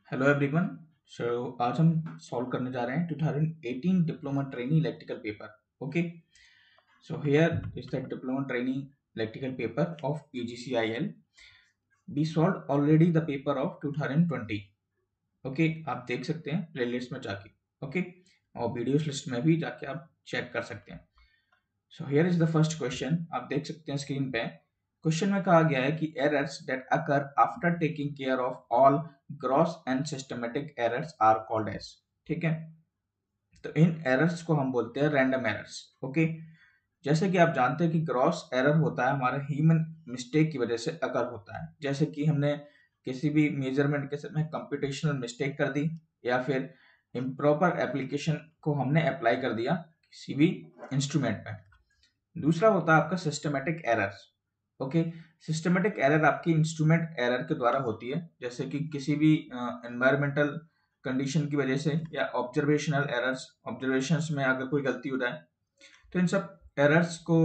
Hello everyone. सो आज हम solve करने जा रहे हैं 2018 diploma trainee electrical paper. Okay, so here is the diploma trainee electrical paper of PGCIL। We solve already the paper of 2020। Okay, आप देख सकते हैं प्लेलिस्ट में जाके। ओके, और वीडियोस लिस्ट में भी जाके आप चेक कर सकते हैं। सो here is the first question, आप देख सकते हैं स्क्रीन पे। क्वेश्चन में कहा गया है कि errors that occur after taking care of all gross and systematic errors are called as. ठीक है, तो इन एरर्स को हम बोलते हैं रैंडम एरर्स। ओके, जैसे कि आप जानते हैं कि ग्रॉस एरर होता है हमारे ह्यूमन मिस्टेक की वजह से अकर होता है। जैसे कि हमने किसी भी मेजरमेंट के समय कंप्यूटेशनल मिस्टेक कर दी, या फिर इम्प्रॉपर एप्लीकेशन को हमने अप्लाई कर दिया किसी भी इंस्ट्रूमेंट में। दूसरा होता है आपका systematic errors. Okay, systematic error आपकी इंस्ट्रूमेंट एरर के द्वारा होती है, जैसे कि किसी भी एनवायरमेंटल कंडीशन की वजह से, या ऑब्जर्वेशनल एरर्स, ऑब्जर्वेशंस में अगर कोई गलती हो जाए, तो इन सब एरर्स को,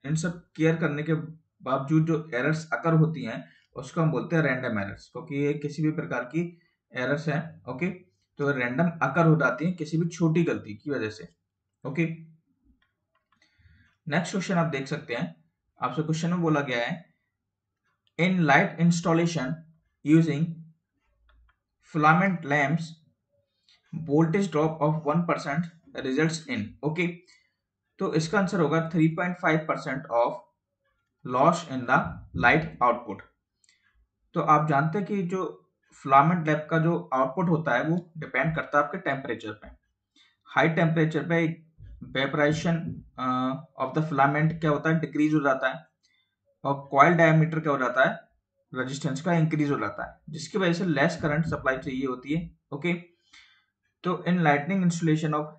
इन सब केयर करने के बावजूद जो एरर्स अकर होती हैं उसको हम बोलते हैं रैंडम एरर्स, क्योंकि ये किसी भी प्रकार की एरर्स हैं। ओके, तो रैंडम अकर हो जाती है किसी भी छोटी गलती की वजह से। ओके, नेक्स्ट क्वेश्चन आप देख सकते हैं। आपसे क्वेश्चन में बोला गया है, in light installation using filament lamps voltage drop of 1% results in. Okay, तो इसका आंसर होगा 3.5% of loss in the light output. तो आप जानते हैं कि जो फिलामेंट लैम्प का जो आउटपुट होता है वो डिपेंड करता है आपके टेम्परेचर पे। हाई टेम्परेचर पे वेपराइजेशन ऑफ द फिलामेंट क्या होता है, डिक्रीज हो जाता है, और कॉइल डायमीटर क्या हो जाता है, रेजिस्टेंस का इंक्रीज हो जाता है, जिसकी वजह से लेस करंट सप्लाई चाहिए होती है। ओके, तो in lightning installation of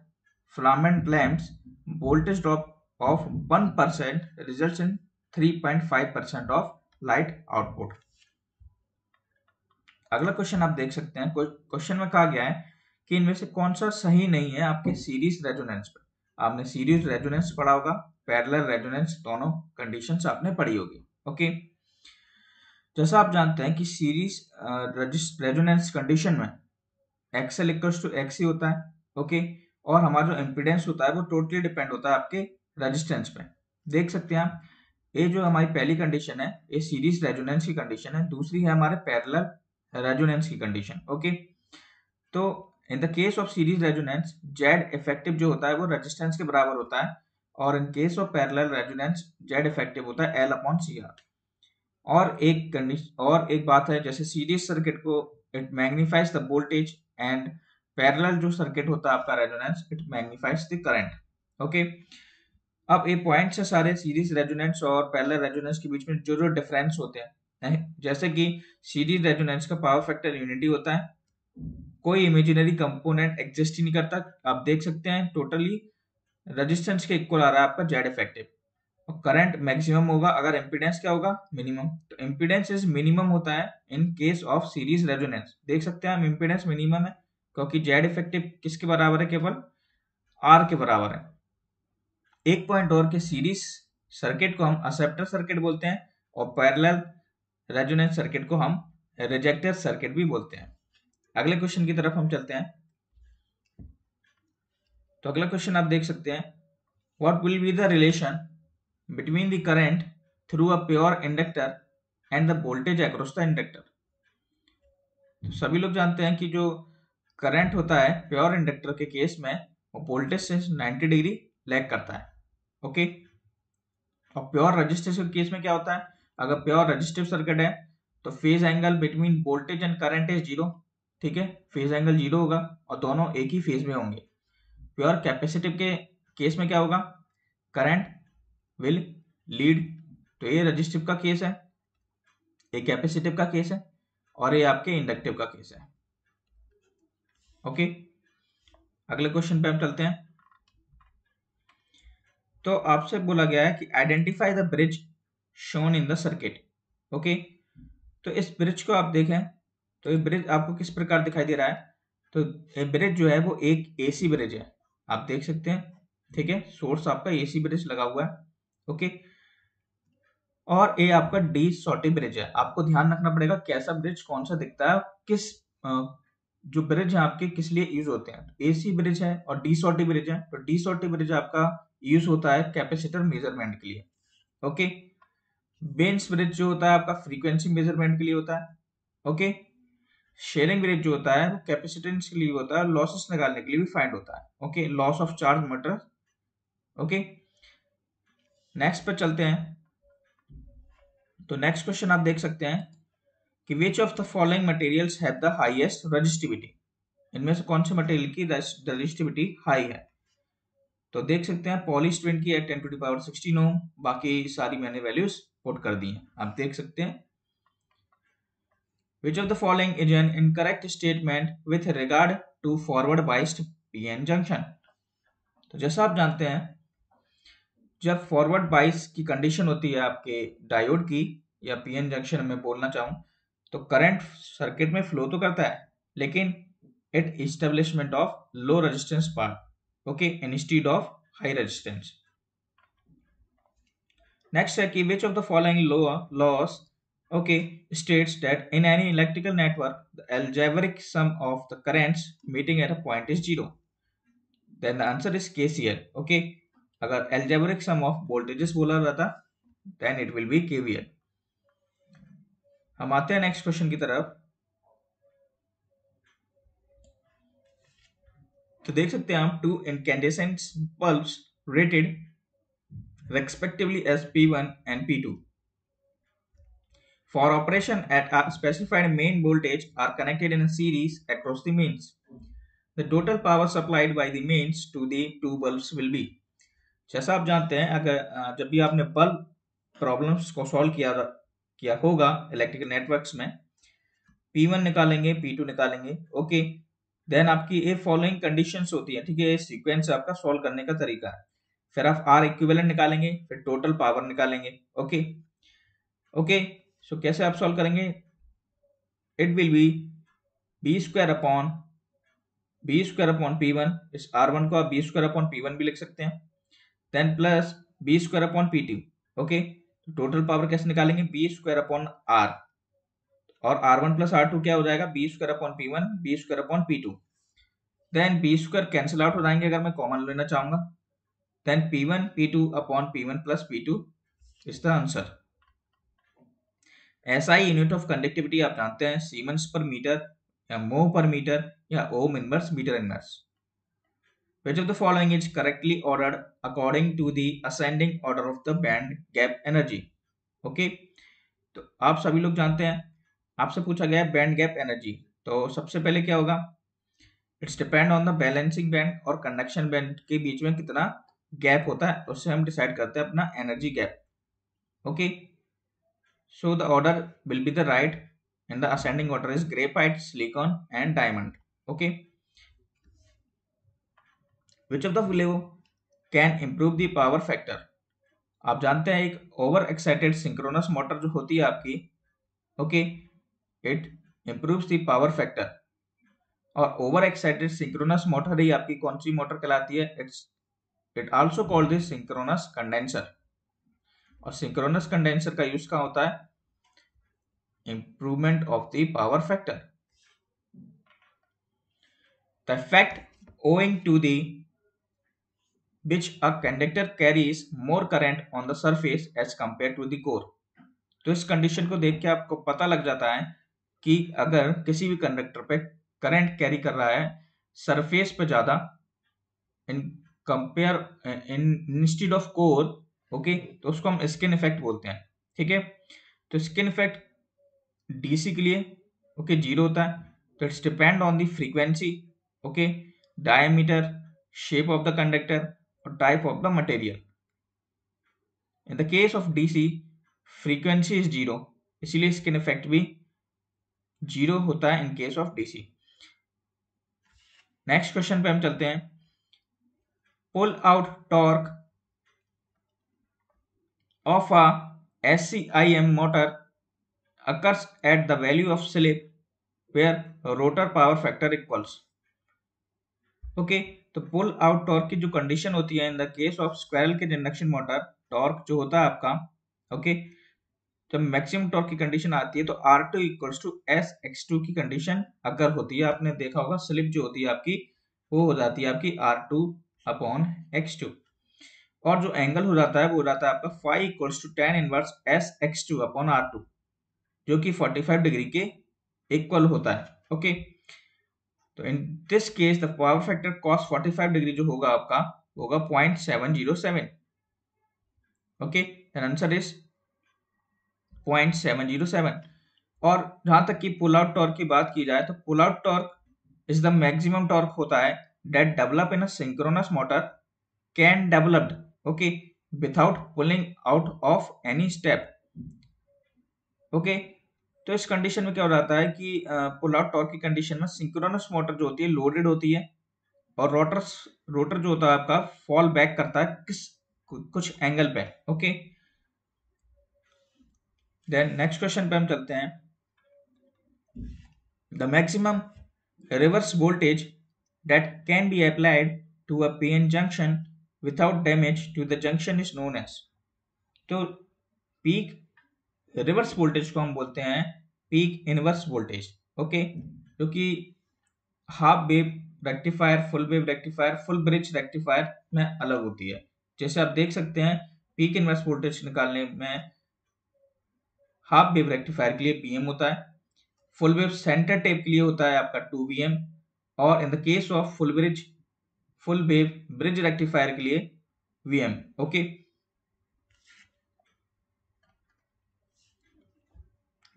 filament lamps voltage drop of 1% results in 3.5% of light output. अगला क्वेश्चन आप देख सकते हैं। क्वेश्चन में कहा गया है कि इनमें से कौन सा सही नहीं है आपके सीरीज रेजोनेंस पर। आपने सीरीज रेजोनेंस पढ़ा होगा, पैरेलल रेजोनेंस, दोनों कंडीशंस आपने पढ़ी होगी। ओके, जैसा आप जानते हैं कि सीरीज रेजोनेंस कंडीशन में एक्सएल इक्वल्स टू एक्स ही होता है। ओके, और हमारा जो इम्पीडेंस होता है वो टोटली डिपेंड होता है आपके रेजिस्टेंस पे। देख सकते हैं आप, ये जो हमारी पहली कंडीशन है ये सीरीज रेजोनेंस की कंडीशन है, दूसरी है हमारे पैरेलल रेजोनेंस की कंडीशन। ओके, तो in the case of series resonance Z effective जो होता है वो रेजिस्टेंस के बराबर होता है, और in case of parallel resonance Z effective होता है एल अपॉन सी आर। और एक बात है, जैसे सीरीज सर्किट को it magnifies the voltage, and parallel जो सर्किट होता है आपका resonance, it magnifies the current. Okay, अब ये पॉइंट्स है सारे सीरीज रेजोनेंस और पैरेलल रेजोनेंस के बीच में जो जो डिफरेंस होते हैं। जैसे कि सीरीज रेजोनेंस का पावर फैक्टर यूनिटी होता है, कोई इमेजिनरी कंपोनेंट एग्जिस्ट ही नहीं करता। आप देख सकते हैं टोटली रेजिस्टेंस के इक्वल आ रहा है आपका जेड इफेक्टिव, और करंट मैक्सिमम होगा अगर इम्पीडेंस क्या होगा, मिनिमम। तो इम्पीडेंस इज मिनिमम होता है in case of series resonance. देख सकते हैं हम इम्पीडेंस मिनिमम है, क्योंकि जेड इफेक्टिव किसके बराबर है, केवल आर के बराबर है। एक पॉइंट और के सीरीज सर्किट को हम एक्सेप्टर सर्किट बोलते हैं, और पैरेलल रेजोनेंस सर्किट को हम रिजेक्टर सर्किट भी बोलते हैं। अगले क्वेश्चन की तरफ हम चलते हैं। तो अगला क्वेश्चन आप देख सकते हैं, what will be the relation between the current through a pure inductor and the voltage across the inductor. तो सभी लोग जानते हैं कि जो करंट होता है प्योर इंडक्टर के केस में वो वोल्टेज से 90 डिग्री लैग करता है। ओके, और प्योर रजिस्टिव के केस में क्या होता है, अगर प्योर रजिस्टिव सर्किट है तो phase angle between voltage and current is zero. ठीक है, फेज एंगल जीरो होगा और दोनों एक ही फेज में होंगे। प्योर कैपेसिटिव के केस में क्या होगा, करंट विल लीड। तो ये रजिस्टिव का केस है, ये कैपेसिटिव का केस है, और ये आपके इंडक्टिव का केस है। ओके, अगले क्वेश्चन पे हम चलते हैं। तो आपसे बोला गया है कि identify the bridge shown in the circuit. Okay, तो इस ब्रिज को आप देखें तो ये ब्रिज आपको किस प्रकार दिखाई दे रहा है। तो ये ब्रिज जो है वो एक एसी ब्रिज है, आप देख सकते हैं। ठीक है, सोर्स आपका एसी ब्रिज लगा हुआ है। ओके, और ये आपका डी शॉर्टी ब्रिज है। आपको ध्यान रखना पड़ेगा कैसा ब्रिज कौन सा दिखता है, किस जो ब्रिज है आपके किस लिए यूज होते हैं, तो एसी ब्रिज है और डी शॉर्टी ब्रिज है। तो डी शॉर्टी ब्रिज आपका यूज होता है कैपेसिटर मेजरमेंट के लिए। ओके, बेंस ब्रिज जो होता है आपका फ्रीक्वेंसी मेजरमेंट के लिए होता है। ओके, शेयरिंग ब्रिज जो होता है वो कैपेसिटेंस के लिए होता है, लॉसेस निकालने के लिए भी फाइंड होता है। Okay, loss of charge matter. Okay, next पर चलते हैं। तो नेक्स्ट क्वेश्चन आप देख सकते हैं कि which of the following materials have the highest resistivity, इनमें से कौन से मटेरियल की रेजिस्टिविटी हाई है। तो देख सकते हैं पॉलीस्टीरीन की है 10⁻16 ओम, बाकी सारी मैंने वैल्यूज पुट कर दी हैं, आप देख सकते हैं। Which of the following is an incorrect statement with regard to forward biased PN junction. तो जैसा आप जानते हैं जब फॉरवर्ड बाइस की कंडीशन होती है आपके डायोड की या पीएन जंक्शन में बोलना चाहूं, तो करंट सर्किट में फ्लो तो करता है लेकिन at establishment of low resistance part, okay, instead of high resistance. Next है कि which of the following laws, okay, states that in any electrical network the algebraic sum of the currents meeting at a point is 0। then the answer is KCL। Okay, अगर algebraic sum of voltages बोला जाता then it will be KVL। हम आते हैं next question की तरफ। तो देख सकते हैं आप 2 incandescent bulbs rated respectively as P1 and P2 for operation at a specified main voltage are connected in a series across the mains। The total power supplied by the mains to the two bulbs will be। जैसा आप जानते हैं अगर जब भी आपने bulb problems को solve किया होगा इलेक्ट्रिकल नेटवर्क्स में, P1 निकालेंगे, P2 निकालेंगे। ओके, देन आपकी ये फॉलोइंग कंडीशंस होती है, ठीक है, सीक्वेंस आपका सॉल्व करने का तरीका है। फिर आप आर इक्विवेलेंट निकालेंगे, फिर टोटल पावर निकालेंगे। ओके ओके, सो कैसे आप सॉल्व करेंगे, it will be V square upon P1, इस R1 को आप बी स्क्वायर अपॉन P1 भी लिख सकते हैं, then plus V square upon P2। Okay, total power कैसे निकालेंगे, बी स्क्वायर अपॉन R, और R1 प्लस R2 क्या हो जाएगा, V square upon P1 V square upon P2। Then V square cancel out हो जाएंगे अगर मैं कॉमन लेना चाहूंगा, then P1 P2 upon P1 plus P2 is the answer. SI unit of conductivity आप जानते हैं सीमेंस पर मीटर या mho पर मीटर या ohm inverse metre inverse. Which of the following is correctly ordered according to the ascending order of the band gap energy। Okay, तो आप सभी लोग जानते हैं, आपसे पूछा गया है बैंड गैप एनर्जी। तो सबसे पहले क्या होगा, it's depend on the balancing band और कंडक्शन बैंड के बीच में कितना गैप होता है, उससे हम डिसाइड करते हैं अपना energy gap. Okay, so the order will be the right in the ascending order is graphite, silicon and diamond. Okay, which of the below can improve the power factor. आप जानते हैं एक ओवर एक्साइटेड सिंक्रोनस मोटर जो होती है आपकी, okay, it improves the power factor. और over excited synchronous motor ही आपकी कौन सी मोटर कहलाती है, it also called this synchronous condenser. और सिंक्रोनस कंडेंसर का यूज कहाँ होता है, improvement of the power factor। The effect owing to the which a conductor carries more current on the surface as compared to the core। तो इस condition को देख के आपको पता लग जाता है कि अगर किसी भी कंडक्टर पे करंट कैरी कर रहा है सरफेस पे ज्यादा in compare instead of core, okay, तो उसको हम स्किन इफेक्ट बोलते हैं। ठीक है, तो स्किन इफेक्ट डीसी के लिए ओके 0 होता है। तो it's depend on the frequency, okay, diameter, shape of the conductor और type of the material. In the case of DC frequency is 0, इसीलिए स्किन इफेक्ट भी 0 होता है in case of DC. Next question पे हम चलते हैं। Pull out torque of a SCIM motor occurs at the value of slip where rotor power factor equals। Okay, तो pull out torque की जो कंडीशन होती है in the case of squirrel cage induction motor, torque जो होता है आपका, okay, जब मैक्सिमम टॉर्क की कंडीशन आती है तो R2 equals to S x2 की कंडीशन अगर होती है, आपने देखा होगा स्लिप जो होती है आपकी वो हो जाती है आपकी R2 अपॉन x2, और जो एंगल हो जाता है वो हो जाता है आपका phi equals to tan inverse S x2 upon R2, जो कि 45 डिग्री के इक्वल होता है। ओके, तो in this case the power factor cos 45 degree जो होगा आपका होगा 0.707। Okay, then answer is 0.707। और जहां तक कि पुल आउट टॉर्क की बात की जाए तो pull out torque is the maximum torque होता है that develop in a synchronous motor can developed, okay, without pulling out of any step. Okay, तो इस कंडीशन में क्या हो जाता है कि पुल आउट टॉर्क की कंडीशन में सिंक्रोनस मोटर जो होती है लोडेड होती है, और रोटर जो होता है आपका फॉल बैक करता है कुछ एंगल पे। ओके, देन नेक्स्ट क्वेश्चन पे हम चलते हैं। The maximum reverse voltage that can be applied to a PN junction without damage to the junction is known as. तो पीक रिवर्स वोल्टेज को हम बोलते हैं पीक इनवर्स वोल्टेज। ओके, जो कि half wave rectifier, full wave rectifier, full bridge rectifier में अलग होती है। जैसे आप देख सकते हैं पीक इनवर्स वोल्टेज निकालने में हाफ वेव रेक्टिफायर के लिए पीएम होता है, फुल वेव सेंटर टेप के लिए होता है आपका 2 वीएम, और in the case of full wave bridge rectifier के लिए VM. Okay,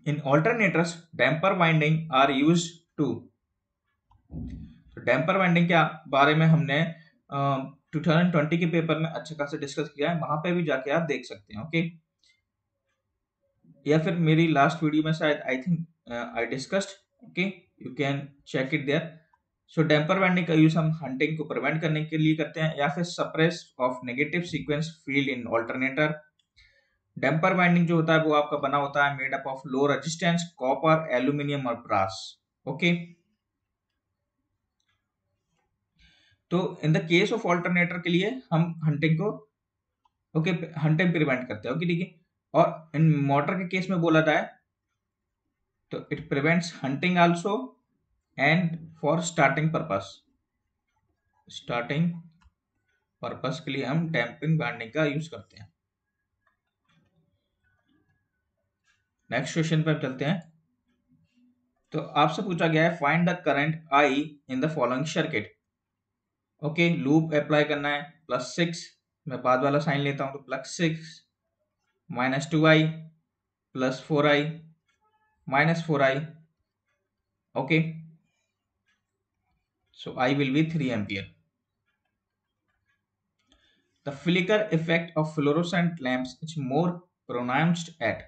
in alternators damper winding are used to. तो डैम्पर वाइंडिंग के बारे में हमने 2020 के पेपर में अच्छे खासे डिस्कस किया है, वहां पे भी जाके आप देख सकते हैं। ओके, या फिर मेरी लास्ट वीडियो में शायद I think I discussed. Okay, you can check it there. So damper winding का यूज हम हंटिंग को प्रिवेंट करने के लिए करते हैं, या फिर suppress of negative sequence field in alternator. Damper winding जो होता है वो आपका बना होता है made up of low resistance copper, aluminium और ब्रास। ओके, तो in the case of alternator के लिए हम हंटिंग को हंटिंग प्रिवेंट करते हैं। ओके, ठीक है। और इन मोटर के केस में बोला जाए तो it prevents hunting also and for starting purpose के लिए हम डैम्पिंग वाइंडिंग का यूज करते हैं। नेक्स्ट क्वेश्चन पर चलते हैं। तो आपसे पूछा गया है find the current I in the following circuit. Okay, loop apply करना है +6, मैं बाद वाला साइन लेता हूं तो +6 -2i +4i -4i। Okay, so I will be 3 ampere. The flicker effect of fluorescent lamps is more pronounced at।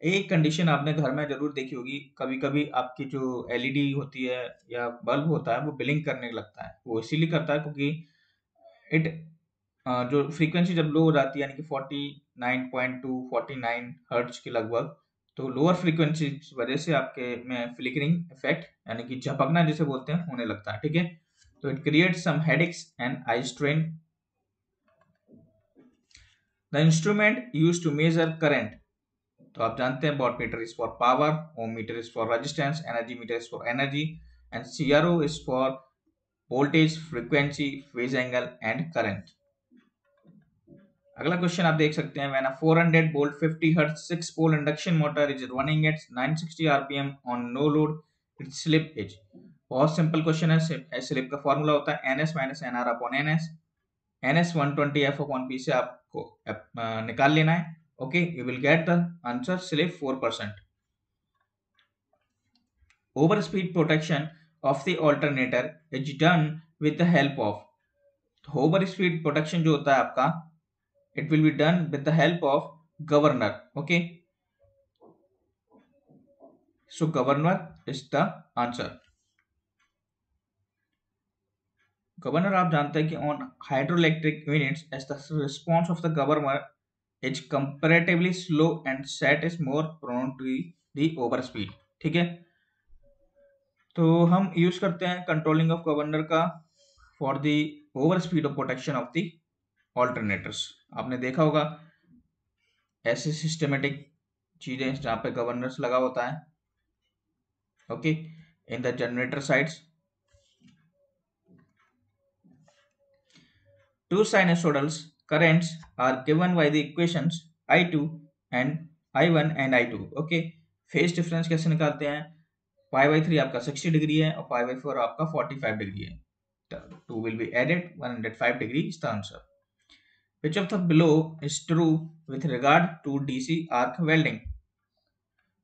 एक condition आपने घर में जरूर देखी होगी, कभी कभी आपकी जो एलईडी होती है या बल्ब होता है वो ब्लिंक करने लगता है। वो इसीलिए करता है क्योंकि इट जो फ्रीक्वेंसी जब लो हो जाती है यानी कि 49.2 49 हर्ट्ज के लगभग, तो लोअर फ्रीक्वेंसी की वजह से आपके में फ्लिकरिंग इफेक्ट यानी कि झपकना जिसे बोलते हैं होने लगता है। ठीक है, तो it creates some headaches and eye strain. The instrument used to measure current. तो आप जानते हैं wattmeter is for power, ohm meter is for resistance, energy meter is for energy, and CRO is for voltage, frequency, phase angle and current. अगला question आप देख सकते हैं when a 400 volt 50 hertz 6 pole induction motor is running at 960 RPM on no load, it's slip is. बहुत simple question है। Slip का formula होता है ns - nr upon ns। ns 120 f upon p से आपको निकाल लेना है। Okay, you will get the answer slip 4%। Over speed protection of the alternator is done with the help of. Over speed protection जो होता है आपका it will be done with the help of governor। okay, so governor is the answer। governor आप जानते हैं कि on hydroelectric units as the response of the governor is comparatively slow and set is more prone to the overspeed। ठीक है, तो हम use करते हैं कंट्रोलिंग ऑफ गवर्नर का for the over speed of protection of the alternators. आपने देखा होगा ऐसे सिस्टमेटिक चीजें जहाँ पे गवर्नर्स लगा होता है, okay, in the generator sides. Two sinusoidal currents are given by the equations I2 and I1 and I2, okay. Phase difference कैसे निकालते हैं? पाई बाई 3 आपका 60 डिग्री है और पाई बाई 4 आपका 45 डिग्री है, तो 2 will be added, 105 degree is the answer. Which of the below is true with regard to DC arc welding?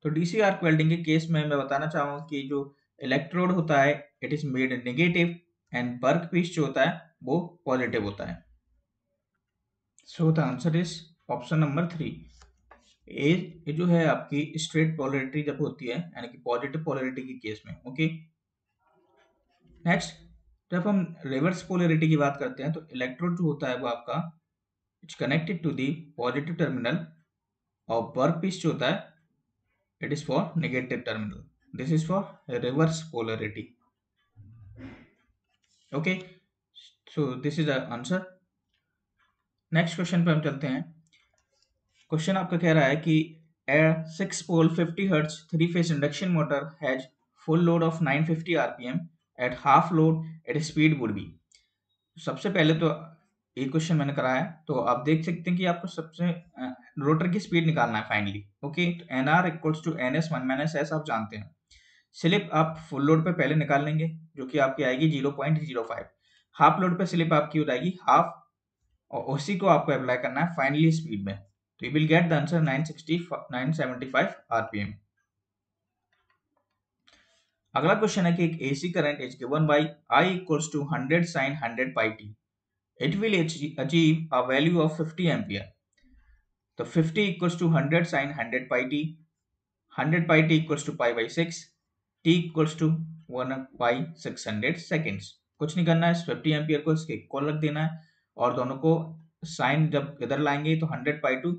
तो DC arc welding के केस में मैं बताना चाहूँगा कि जो इलेक्ट्रोड होता है it is made negative and work piece जो होता है वो पॉजिटिव होता है। So the answer is option number 3। ये जो है आपकी स्ट्रेट पोलैरिटी जब होती है यानी कि पॉजिटिव पोलैरिटी के केस में, ओके। नेक्स्ट, जब हम रिवर्स पोलैरिटी की बात करते हैं तो इलेक्ट्रोड जो होता है वो आपका it's connected to the positive terminal और वर्क पीस जो होता है it is for negative terminal. This is for reverse polarity, okay. So this is the answer. Next question पे हम चलते हैं। क्वेश्चन आपका कह रहा है कि a 6 pole 50 Hz 3-phase induction motor has full load of 950 rpm at half load at speed would be। सबसे पहले तो ये क्वेश्चन मैंने कराया है तो आप देख सकते हैं कि आपको सबसे रोटर की स्पीड निकालना है फाइनली, ओके। तो N R equals to N S 1-s आप जानते हैं। स्लिप आप फुल लोड पे पहले निकाल लेंगे जो कि आपकी आएगी 0.05। हाफ लोड पे स्लिप आपकी हो जाएगी हाफ और उसी को आपको अप्लाई करना है फाइनली स्पीड में, तो you will get the answer 975 rpm। अगला क्वेश्चन है कि एक AC current is given by I equals to 100 sin 100 pi t, it will achieve a value of 50 ampere। तो 50 equals to 100 sin 100 pi t, 100 pi t equals to pi by 6, t equals to 1 by 600 seconds। कुछ नहीं करना है, 50 ampere को इसके equal रख देना है और दोनों को साइन जब इधर लाएंगे तो 100 pi to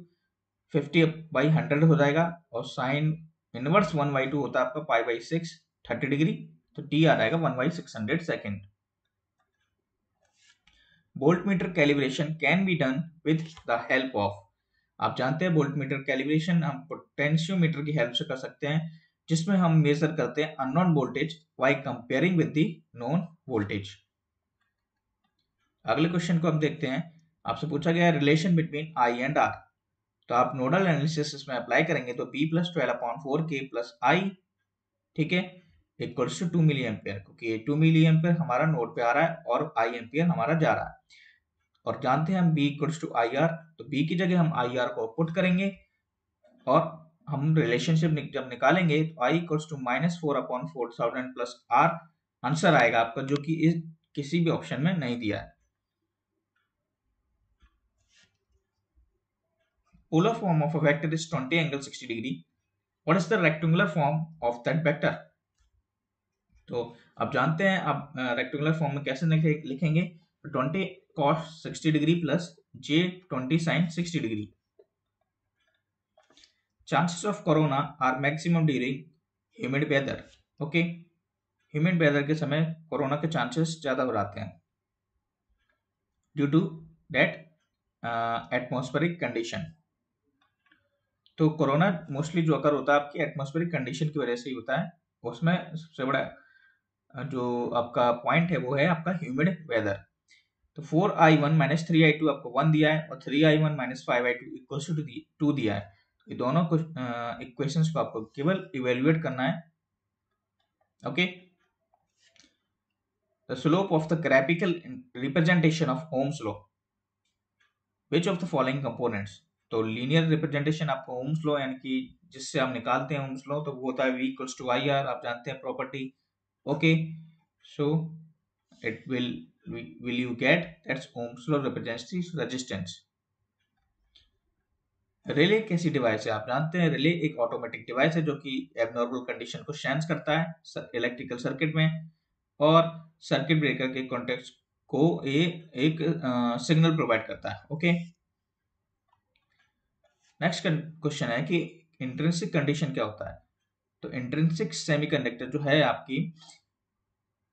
50/100 हो जाएगा और साइन इनवर्स 1/2 होता है आपका पाई बाई 6 30 डिग्री, तो टी आ जाएगा 1/600 second. Volt meter calibration can be done with the help of, आप जानते हैं वोल्ट मीटर कैलिब्रेशन हम पोटेंशियोमीटर की हेल्प से कर सकते हैं जिसमें हम मेजर करते हैं unknown voltage while comparing with the known voltage. अगले क्वेश्चन को हम देखते हैं। आपसे पूछा गया है relation between I and R, तो आप नोडल एनालिसिस में अप्लाई करेंगे तो B + 12/4K + I, ठीक है, इक्वल्स टू 2 मिली एम्पियर, क्योंकि 2 मिली एम्पियर हमारा नोड पे आ रहा है और I एम्पियर हमारा जा रहा है और जानते हैं हम B इक्वल्स टू IR, तो B की जगह हम IR को पुट करेंगे और हम रिलेशनशिप जब निकालेंगे तो I equals to -4/4000 + R answer आएगा आपका जो कि इस किसी भी ऑप्शन में नहीं दिया है। Polar form of a vector is 20 angle 60 degree. What is the rectangular form of that vector? तो आप जानते हैं आप रेक्टेंगुलर फॉर्म में कैसे लिखेंगे, 20 cos 60 degree plus j 20 sin 60 degree. Chances of corona are maximum during humid weather, okay. Humid weather के समय कोरोना के चांसेस ज्यादा हो जाते हैं due to that atmospheric condition. तो कोरोना मोस्टली जो अगर होता है आपकी एटमॉस्फेरिक कंडीशन की वजह से ही होता है, उसमें सबसे बड़ा जो आपका पॉइंट है वो है आपका ह्यूमिड वेदर। तो 4I1 - 3I2 आपको 1 दिया है और 3I1 - 5I2 इक्वल्स टू 2 दिया है। ये दोनों इक्वेशंस को आपको केवल इवेल्युएट करना है, okay. The slope of the graphical representation of Ohm's law, which of the following components, तो लीनियर रिप्रेजेंटेशन आपको ओम्स लॉ यानी कि जिससे आप निकालते हैं ओम्स लॉ तो वो होता है V इक्वल्स टू IR, आप जानते हैं property, okay. So it will you get that's Ohm's law represents resistance। Relay कैसी डिवाइस है, आप जानते हैं रिले एक ऑटोमेटिक डिवाइस है जो कि एबनॉर्मल कंडीशन को सेंस करता है इलेक्ट्रिकल सर्किट में और सर्किट ब्रेकर के कॉन्टेक्ट को एक सिग्नल प्रोवाइड करता है, ओके। नेक्स्ट क्वेश्चन है कि इंट्रिंसिक कंडीशन क्या होता है, तो इंट्रिंसिक सेमीकंडक्टर जो है आपकी,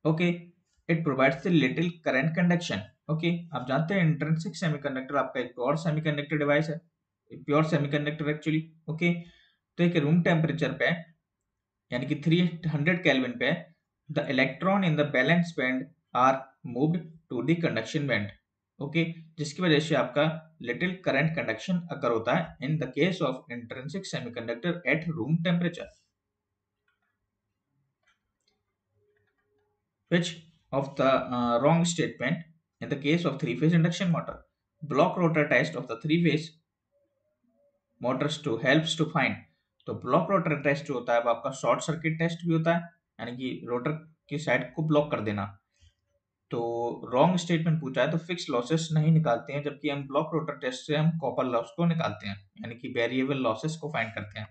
okay, it provides the little current conduction, okay. आप जानते हैं इंट्रिंसिक सेमीकंडक्टर आपका एक प्योर सेमीकंडक्टर डिवाइस है, प्योर सेमीकंडक्टर एक्चुअली, ओके। तो एक रूम टेम्परेचर पे यानी कि 300 केल्विन पे the electron in the valence band are moved to the conduction band, okay, जिसकी वजह से आपका लिटिल करंट कंडक्शन अकर होता है in the case of intrinsic semiconductor at room temperature. Which of the wrong statement in the case of three-phase induction motor? Block rotor test of the three-phase motors to helps to find। तो block rotor test जो होता है वो आपका short circuit test भी होता है, यानी कि रोटर की साइड को ब्लॉक कर देना। तो रॉन्ग स्टेटमेंट पूछा है तो फिक्स लॉसेस नहीं निकालते हैं, जबकि हम ब्लॉक रोटर टेस्ट से हम कॉपर लॉस को निकालते हैं, यानी कि वेरिएबल लॉसेस को फाइंड करते हैं।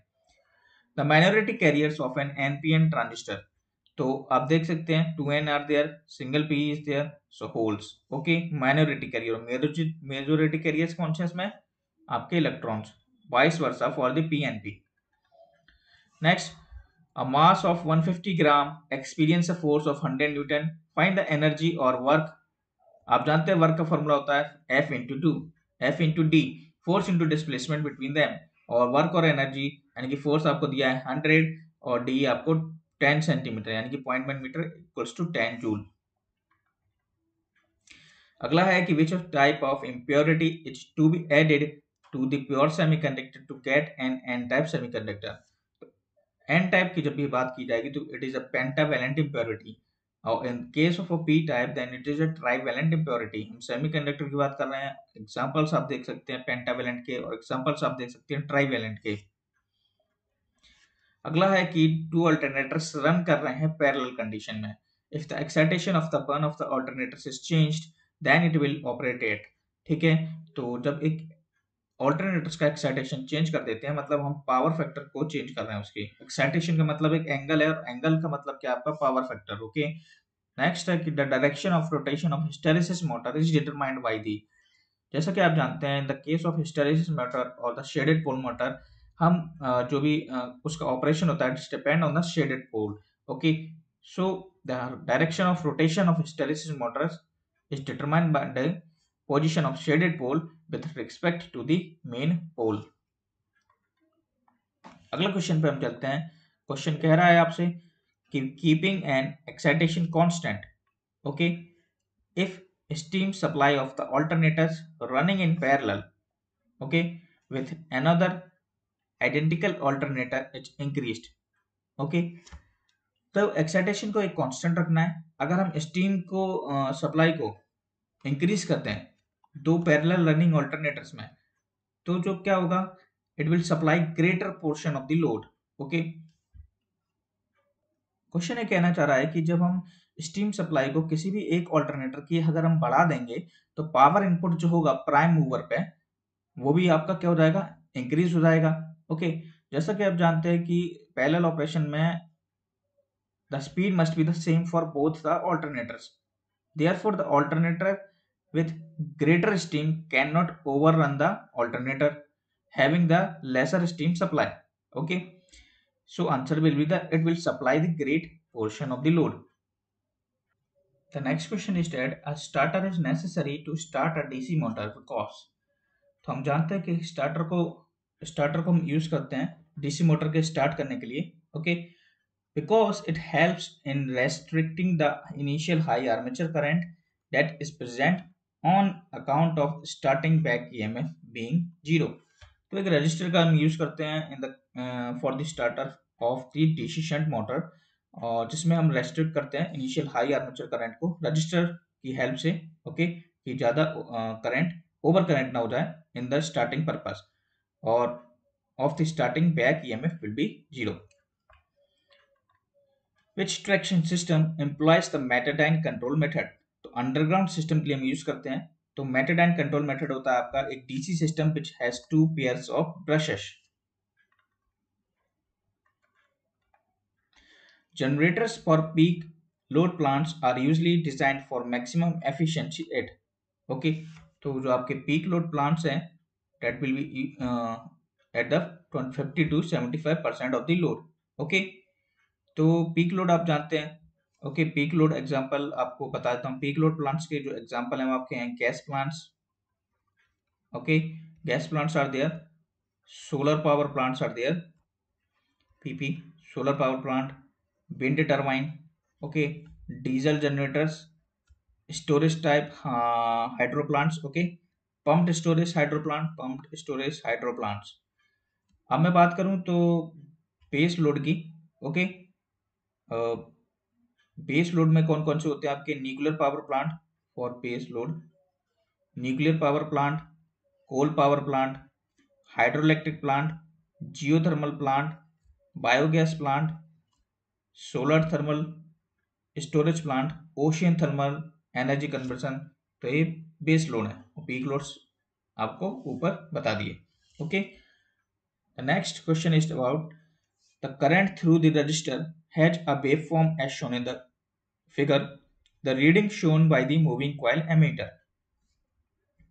The minority carriers of an NPN transistor, तो आप देख सकते हैं 2n are there, single p is there, so holes, okay. Minority carrier, majority carriers कौन से इसमें, आपके electrons, vice versa for the p and p। Next, a mass of 150 gram experience a force of 100 newton, find the energy और work. आप जानते हैं work का formula होता है F into to, F into D, force into displacement between them, और work और energy यानी कि फोर्स आपको दिया है 100 और डी आपको 10 सेंटीमीटर यानी कि 0.1 मीटर इक्वल्स टू 10 जूल। अगला है कि which of type of impurity is to be added to the pure semiconductor to get an N type semiconductor. N type की जब भी बात की जाएगी तो it is a pentavalent impurity, और in case of a P type then it is a trivalent impurity. हम semiconductor की बात कर रहे हैं, एग्जांपल्स आप देख सकते हैं पेंटावैलेंट के और एग्जांपल्स आप देख सकते हैं ट्राइवैलेंट के। अगला है कि टू अल्टरनेटर्स रन कर रहे हैं पैरेलल कंडीशन में, if the excitation of the one of the alternators is changed then it will operate. ठीक है, तो जब एक ऑल्टरनेटर्स का एक्साइटेशन चेंज कर देते हैं मतलब हम पावर फैक्टर को चेंज कर रहे हैं, उसकी एक्साइटेशन का मतलब एक एंगल है और एंगल का मतलब क्या आपका पावर फैक्टर, ओके। नेक्स्ट है कि the direction of rotation of hysteresis motor is determined by the, जैसा कि आप जानते हैं in the case of hysteresis motor और द शेडेड पोल मोटर, हम जो भी उसका ऑपरेशन होता है it's depend on the shaded pole, okay. So the direction of rotation of hysteresis motors is determined by the position of shaded pole with respect to the main pole। अगला question पे हम चलते हैं। Question कह रहा है आपसे कि keeping an excitation constant, okay, if steam supply of the alternators running in parallel, okay, with another identical alternator is increased, okay। तो एक्साइटेशन को एक कांस्टेंट रखना है। अगर हम स्टीम को सप्लाई को इंक्रीज करते हैं दो पैरेलल रनिंग अल्टरनेटर्स में, तो जो क्या होगा, it will supply greater portion of the load, okay. Question ये कहना चाह रहा है कि जब हम स्टीम सप्लाई को किसी भी एक अल्टरनेटर की अगर हम बढ़ा देंगे तो पावर इनपुट जो होगा प्राइम मूवर पे वो भी आपका क्या हो जाएगा, इंक्रीज हो जाएगा, ओके। जैसा कि आप जानते हैं कि पैरेलल ऑपरेशन में the speed must be the same for both the alternators, therefore the alternator with greater steam cannot overrun the alternator having the lesser steam supply, okay। So answer will be that it will supply the great portion of the load। The next question is that a starter is necessary to start a DC motor because, तो हम जानते हैं कि starter को हम use करते हैं DC motor के स्टार्ट करने के लिए, okay, because it helps in restricting the initial high armature current that is present on account of starting back EMF being zero। तो एक रजिस्टर का हम यूज करते हैं in the for the starter of the DC shunt motor, और जिसमें हम restrict करते हैं इनिशियल हाई आर्मेचर करंट को रजिस्टर की हेल्प से, ओके, कि ज़्यादा करंट ओवर करंट ना हो जाए इन द स्टार्टिंग पर्पस, और of the starting back EMF will be zero. Which traction system employs the Metadine control method? तो अंडरग्राउंड सिस्टम के लिए हम यूज करते हैं, तो मेटाडाइन कंट्रोल मेथड होता है आपका एक DC system which has two pairs of brushes। Generators for peak load plants are usually designed for maximum efficiency at, okay, तो जो आपके peak load plants हैं that will be at the 50 to 75% of the load, okay। तो peak load आप जानते हैं, okay, peak load example आपको बता देता हूँ। पीक लोड प्लांट्स के जो एग्जांपल हैं वो आपके हैं gas plants, okay, gas plants are there, solar power plants are there, PP, solar power plant, wind turbine, okay, diesel generators, storage type hydro plants, okay, pumped storage hydro plant, pumped storage hydro plants. अब मैं बात करूं तो base load की, okay, base load में कौन कौन से होते हैं आपके, nuclear power plant for base load, nuclear power plant, coal power plant, hydroelectric plant, geothermal plant, biogas plant, solar thermal storage plant, ocean thermal energy conversion. तो ये बेस लोड है, पीक लोड्स आपको ऊपर बता दिए, okay. The next question is about the current through the resistor has a waveform as shown in the figure, the reading shown by the moving coil ammeter.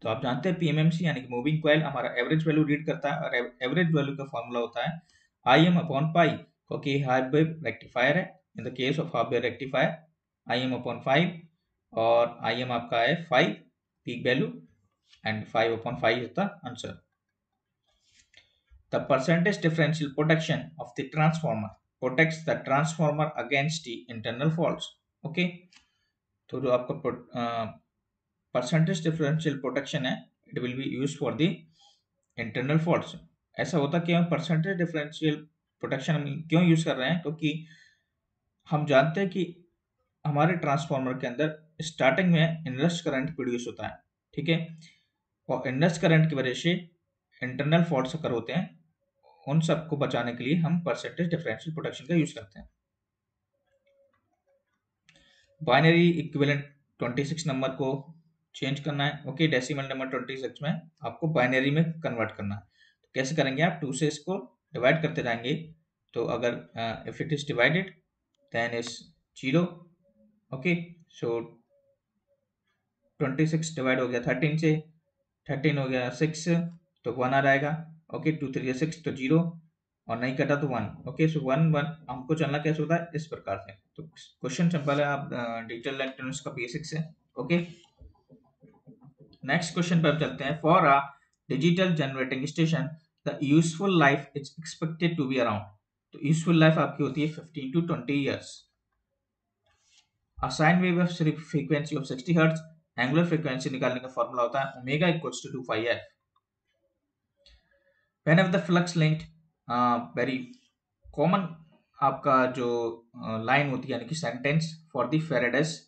तो आप जानते हैं PMMC यानी कि मूविंग कॉइल हमारा एवरेज वैल्यू रीड करता है, और एवरेज वैल्यू का फॉर्मूला होता है आई एम अपॉन पाई, क्योंकि हाफ वेव रेक्टिफायर है। In the case of half wave rectifier I am upon 5, और आई एम आपका है 5 peak value, and 5 upon 5 is the answer. The percentage differential protection of the transformer protects the transformer against the internal faults, okay. तो जो आपका percentage differential protection है, it will B use for the internal faults. ऐसा होता क्यों percentage differential protection हम क्यों use कर रहे हैं, क्योंकि हम जानते हैं कि हमारे ट्रांसफार्मर के अंदर स्टार्टिंग में इनरश करंट प्रोड्यूस होता है, ठीक है, और इनरश करंट की वजह से इंटरनल फॉल्ट्स अकर होते हैं, उन सबको बचाने के लिए हम परसेंटेज डिफरेंशियल प्रोटेक्शन का यूज करते हैं। बाइनरी इक्विवेलेंट 26 नंबर को चेंज करना है, ओके, डेसिमल नंबर 26 में आपको बाइनरी में कन्वर्ट करना है। तो कैसे करेंगे आप, 2 से इसको डिवाइड करते जाएंगे। तो अगर if it is divided then is 0, okay. So 26 divide हो गया 13 से, 13 हो गया 6, तो 1 आ जाएगा, ओके। 2 3 6 तो 0, और नहीं कटा तो 1, ओके। सो 1 1 हमको चलना कैसे होता है, इस प्रकार से। तो क्वेश्चन सिंपल है, आप डिजिटल इलेक्ट्रॉनिक्स का बेसिक्स है, ओके। नेक्स्ट क्वेश्चन पर चलते हैं। For a digital generating station the useful life is expected to be around, तो यूजफुल लाइफ आपकी होती है 15 to 20 years. A sine wave of frequency of 60 hertz, angular frequency निकालने का फॉर्मूला होता है omega equals to 2πf। whenever the flux linked very common आपका जो लाइन होती है यानी कि sentence for the Faraday's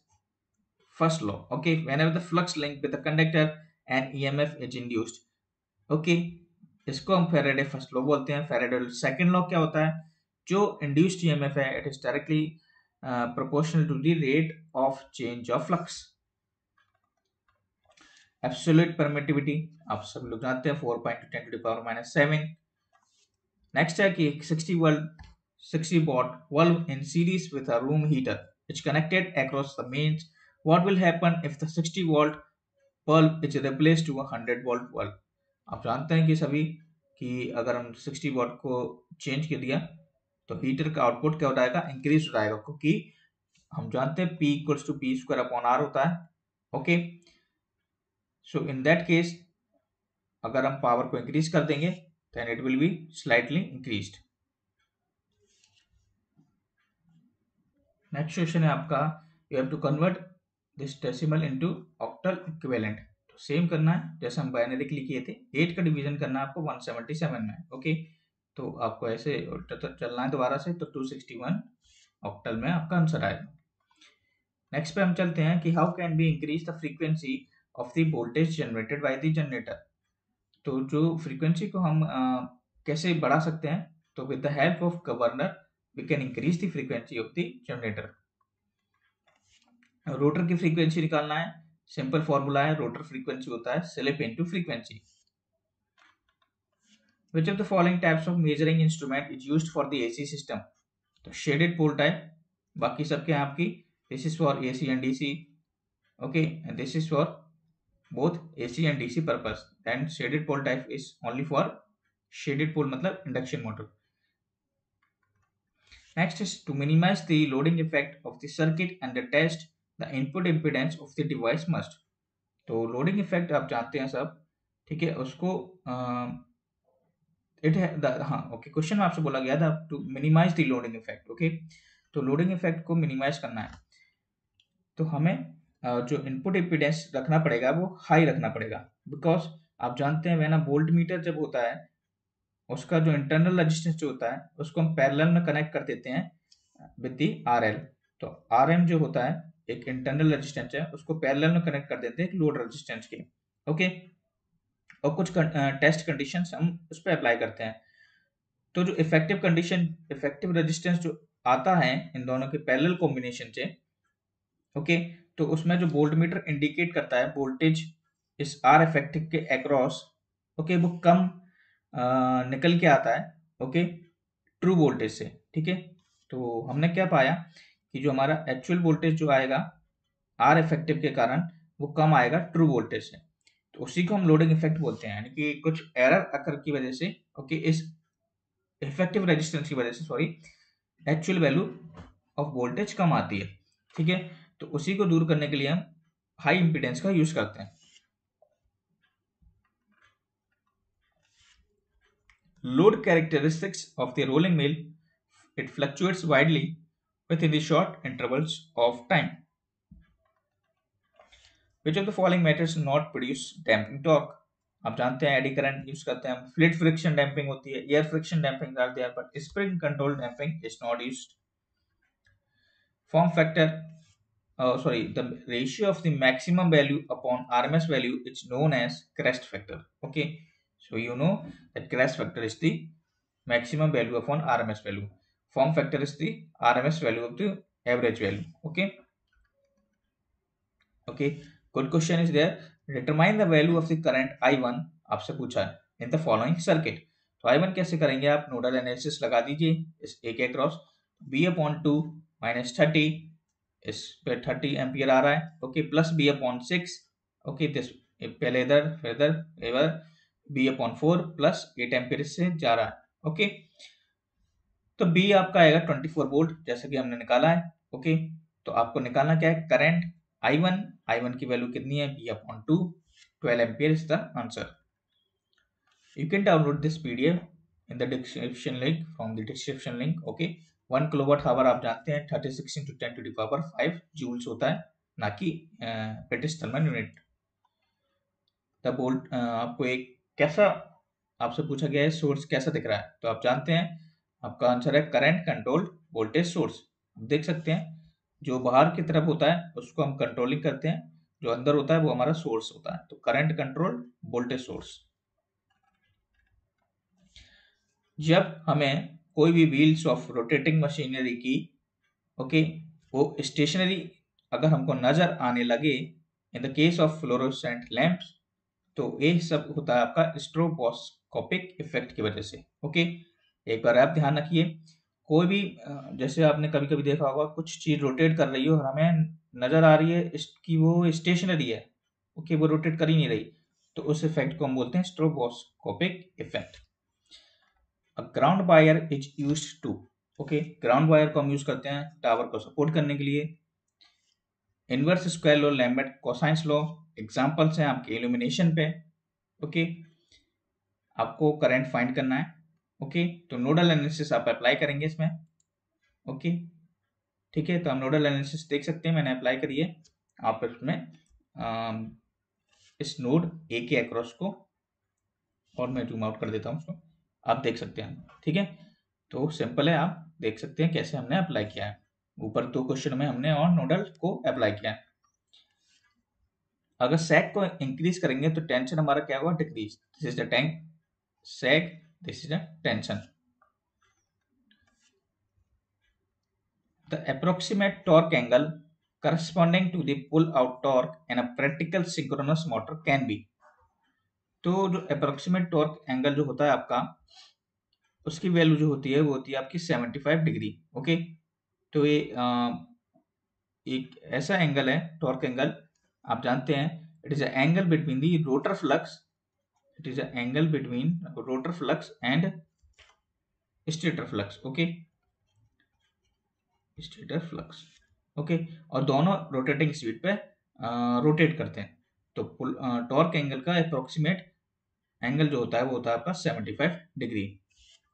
first law, okay. whenever the flux linked with the conductor and EMF is induced, okay, इसको हम फेराडे फर्स्ट लॉ बोलते हैं। फेराडे सेकंड लॉ क्या होता है, जो इंड्यूस्ड ईएमएफ है it is directly proportional to the rate of change of flux. Absolute permittivity आप सब लोग जानते हैं 4.10⁻⁻⁷। नेक्स्ट है कि 60 watt valve in series with a room heater which connected across the mains, what will happen if the 60 volt bulb is replaced to a 100 volt bulb। आप जानते हैं कि सभी कि अगर हम 60 वॉट को चेंज कर दिया तो हीटर का आउटपुट क्या हो जाएगा, इंक्रीज हो जाएगा, क्योंकि हम जानते हैं P equals to P square upon R होता है, okay. So in that case अगर हम पावर को इंक्रीज कर देंगे then it will be slightly increased. Next question है आपका, you have to convert this decimal into octal equivalent. तो सेम करना है जैसे हम बाइनरी के लिए किए थे, 8 का डिवीजन करना है आपको 177 में, ओके। तो आपको ऐसे चलना है दोबारा से, तो 261 ऑक्टल में आपका आंसर आएगा। नेक्स्ट पे हम चलते हैं कि how can be increase the frequency of the voltage generated by the generator. तो जो फ्रीक्वेंसी को हम कैसे बढ़ा सकते हैं, तो with the help of governor we can increase the frequency of the generator. Rotor की फ्रीक्वेंसी निकालना है, सिंपल फॉर्मूला है, रोटर फ्रीक्वेंसी होता है slip into frequency. Which of the following types of measuring instrument is used for the AC system? तो shaded pole type, बाकी सबके आपकी this is for AC and DC, okay, and this is for both AC and DC purpose. Then shaded pole type is only for shaded pole मतलब induction motor. Next is to minimize the loading effect of the circuit and the test the input impedance of the device must. तो loading effect आप जानते हैं सब, ठीक है, उसको it है हाँ ओके, क्वेश्चन में आपसे बोला गया था to minimize the loading effect. Okay, तो लोडिंग इफेक्ट को मिनिमाइज करना है तो हमें जो इनपुट इम्पीडेंस रखना पड़ेगा वो हाई रखना पड़ेगा, बिकॉज आप जानते हैं ना वोल्ट मीटर जब होता है उसका जो इंटरनल रेजिस्टेंस जो होता है उसको हम पैरेलल में कनेक्ट कर देते हैं विद दी RL। तो RM जो होता है एक इंटरनल रेजिस्टेंस है, उसको पैरेलल में कनेक्ट कर देते हैं एक लोड रेजिस्टेंस के। ओके, और कुछ टेस्ट कंडीशंस हम उस पर अप्लाई करते हैं। तो जो इफेक्टिव कंडीशन, इफेक्टिव रेजिस्टेंस जो आता है इन दोनों के पैरेलल कॉम्बिनेशन से, ओके, तो उसमें जो वोल्ट मीटर इंडिकेट करता है वोल्टेज इस R इफेक्टिव के अक्रॉस, ओके, वो कम निकल के आता है, ओके, ट्रू वोल्टेज से। ठीक है, तो हमने क्या पाया कि जो हमारा एक्चुअल वोल्टेज जो आएगा R इफेक्टिव के कारण वो कम आएगा ट्रू वोल्टेज से, तो उसी को हम लोडिंग इफेक्ट बोलते हैं। यानी कि कुछ एरर अकर की वजह से, ओके, इस इफेक्टिव रेजिस्टेंस की वजह से, sorry, actual value of voltage कम आती है। ठीक है, तो उसी को दूर करने के लिए हम हाई इंपीडेंस का यूज करते हैं। Load characteristics of the rolling mill, it fluctuates widely within the short intervals of time. Which of the following methods not produce damping torque? आप जानते हैं एडी करंट यूज करते हैं हम, फ्लूइड फ्रिक्शन डैम्पिंग होती है, air friction damping are there, but spring control damping is not used. Form factor, sorry, the ratio of the maximum value upon RMS value is known as crest factor. Okay, so you know that crest factor is the maximum value upon RMS value. Form factor is the RMS value of the average value. Okay, okay, good question is there. Determine the value of the current I1 आपसे पूछा है in the following circuit। तो I1 कैसे करेंगे आप, nodal analysis लगा दीजिए इस एक क्रॉस, B/2 -30, इस पे 30 एम्पियर आ रहा है, okay, plus B/6, okay, this पहले इधर फिर इधर B/4 प्लस 8 एम्पियर से जा रहा है। ओके, तो B आपका आएगा 24 वोल्ट जैसे कि हमने निकाला है। ओके, तो आपको निकालना क्या है, करंट I1 की वैल्यू कितनी है, B/2, 12 ampere is the answer. You can download this PDF in the description link, from the description link। okay, 1 kilowatt hour आप जानते हैं 36 into 10 to the power 5 joules होता है, ना कि British thermal unit. The volt आपको एक कैसा आपसे पूछा गया है, सोर्स कैसा दिख रहा है, तो आप जानते हैं आपका आंसर है करंट कंट्रोल्ड वोल्टेज सोर्स। देख सकते हैं जो बाहर की तरफ होता है उसको हम कंट्रोलिंग करते हैं, जो अंदर होता है वो हमारा सोर्स होता है, तो करंट कंट्रोल्ड वोल्टेज सोर्स। जब हमें कोई भी व्हील्स ऑफ रोटेटिंग मशीनरी की, ओके, वो स्टेशनरी अगर हमको नजर आने लगे इन the case of fluorescent lamps, तो ये सब होता है आपका स्ट्रोबोस्कोपिक इफेक्ट की वजह से। ओके, एक बार आप ध्यान रखिए, कोई भी जैसे आपने कभी कभी देखा होगा कुछ चीज रोटेट कर रही हो और हमें नजर आ रही है कि वो स्टेशनरी है, ओके, वो रोटेट कर ही नहीं रही, तो उस इफेक्ट को हम बोलते हैं stroboscopic effect. Ground wire is used to, okay, ground wire को हम यूज करते हैं टावर को सपोर्ट करने के लिए। Inverse square law, Lambert cosines law examples हैं आपके इल्यूमिनेशन पे। ओके, आपको करंट फाइंड करना है, ओके, तो नोडल एनालिसिस आप अप्लाई करेंगे इसमें। ओके, ठीक है, तो हम नोडल एनालिसिस देख सकते हैं, मैंने अप्लाई करी है। आप इसमें इस नोड ए के अक्रॉस को, और मैं जूम आउट कर देता हूँ उसको, आप देख सकते हैं। ठीक है, तो सिंपल है, आप देख सकते हैं कैसे हमने अप्लाई किया है। ऊपर 2 क्वेश्चन में हमने और नोडल को अप्लाई किया है। अगर सैग को इंक्रीज करेंगे तो टेंशन हमारा क्या होगा, decrease. This is the tank sag, this is the tension. The approximate torque angle corresponding to the pull out torque in a practical synchronous motor can be। तो जो अप्रोक्सीमेट टॉर्क एंगल जो होता है आपका, उसकी वैल्यू जो होती है वो होती है आपकी 75 डिग्री। ओके, तो ये एक ऐसा एंगल है टॉर्क एंगल, आप जानते हैं it is angle between the rotor flux, it is angle between rotor flux and stator flux. Okay, stator flux, okay, और दोनों रोटेटिंग स्पीड पे रोटेट करते हैं, तो टॉर्क एंगल का अप्रोक्सीमेट एंगल जो होता है वो होता है आपका 75 डिग्री।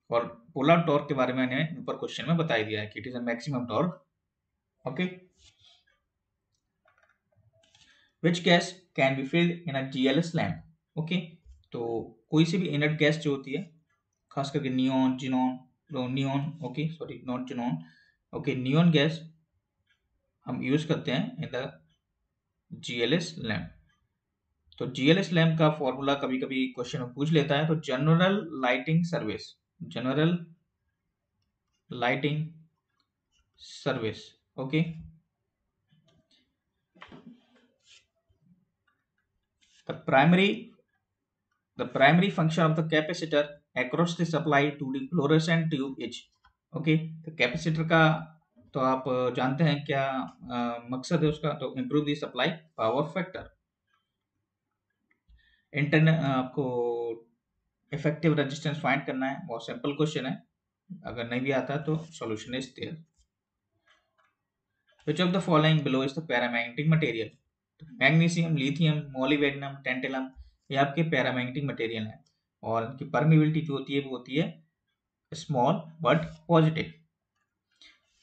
और पोलर टॉर्क के बारे में मैंने ऊपर क्वेश्चन में बता दिया है कि it is a maximum torque. Okay, which gas can be filled in a GLS lamp. Okay, तो कोई सी भी इनर्ट गैस जो होती है, खास करके neon, xenon, neon, okay sorry not xenon, okay neon gas हम यूज करते हैं इन द जीएलएस लैम्प। तो जीएलएस लैम्प का फॉर्मूला कभी कभी क्वेश्चन में पूछ लेता है। तो general lighting service, general lighting service, okay. the primary the primary function of the capacitor across the supply to the fluorescent tube is, okay. तो कैपेसिटर का तो आप जानते हैं क्या मकसद है उसका, तो इम्प्रूव दी सप्लाई पावर फैक्टर। इंटरनल आपको इफेक्टिव रेजिस्टेंस फाइंड करना है, बहुत सिंपल क्वेश्चन है, अगर नहीं भी आता तो solution is there. Which of the following below is the paramagnetic material. Magnesium, lithium, molybdenum, tantalum, ये आपके पैरामैग्नेटिक मटेरियल है और इनकी परमिबिलिटी जो होती है वो होती है स्मॉल बट पॉजिटिव।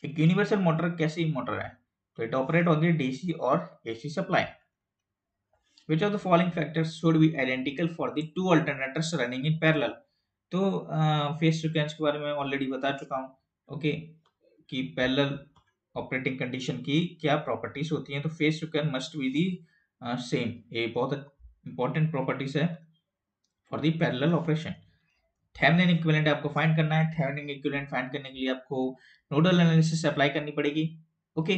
एक यूनिवर्सल मोटर कैसी मोटर है, तो it operate on the DC और AC supply. Which of the following factors should be identical for the two alternators running in parallel। तो फेज सीक्वेंस के बारे में ऑलरेडी बता चुका हूँ, ओके, कि पैरेलल ऑपरेटिंग कंडीशन की क्या प्रॉपर्टीज होती हैं। तो phase sequence must be the same, ये बहुत इंपॉर्टेंट प्रॉपर्टीज है for the parallel operation. Thevenin equivalent आपको फाइंड करना है। थेवेनिन इक्विवेलेंट फाइंड करने के लिए आपको नोडल एनालिसिस अप्लाई करनी पड़ेगी, ओके।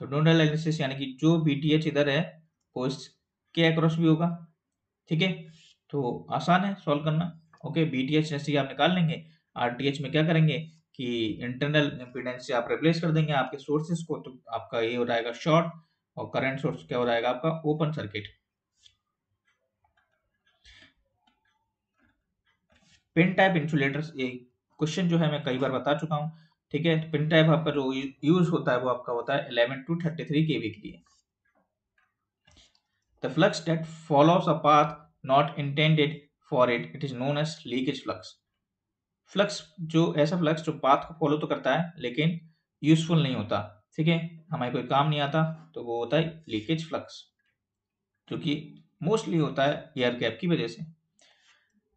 तो नोडल एनालिसिस यानी कि जो बीटीएच इधर है वो इसके अक्रॉस भी होगा, ठीक है। तो आसान है सॉल्व करना, ओके। बीटीएच जैसे आप निकाल लेंगे, आरटीएच में क्या करेंगे कि इंटरनल इम्पीडेंस से आप रिप्लेस कर देंगे आपके सोर्सेस को, तो आपका ये हो जाएगा शॉर्ट और करंट सोर्स क्या हो जाएगा आपका open circuit. Pin type insulators, ये क्वेश्चन जो है मैं कई बार बता चुका हूँ, ठीक है। पिन टाइप आपका जो यूज होता है वो आपका होता है 11 to 33 केवी के लिए। The flux that follows a path not intended for it, it is known as leakage flux। Flux जो ऐसा फ्लक्स जो पाथ को फॉलो तो करता है लेकिन यूजफुल नहीं होता, ठीक है, हमारे कोई काम नहीं आता, तो वो होता है लीकेज फ्लक्स, जो कि मोस्टली होता है एयर गैप की वजह से।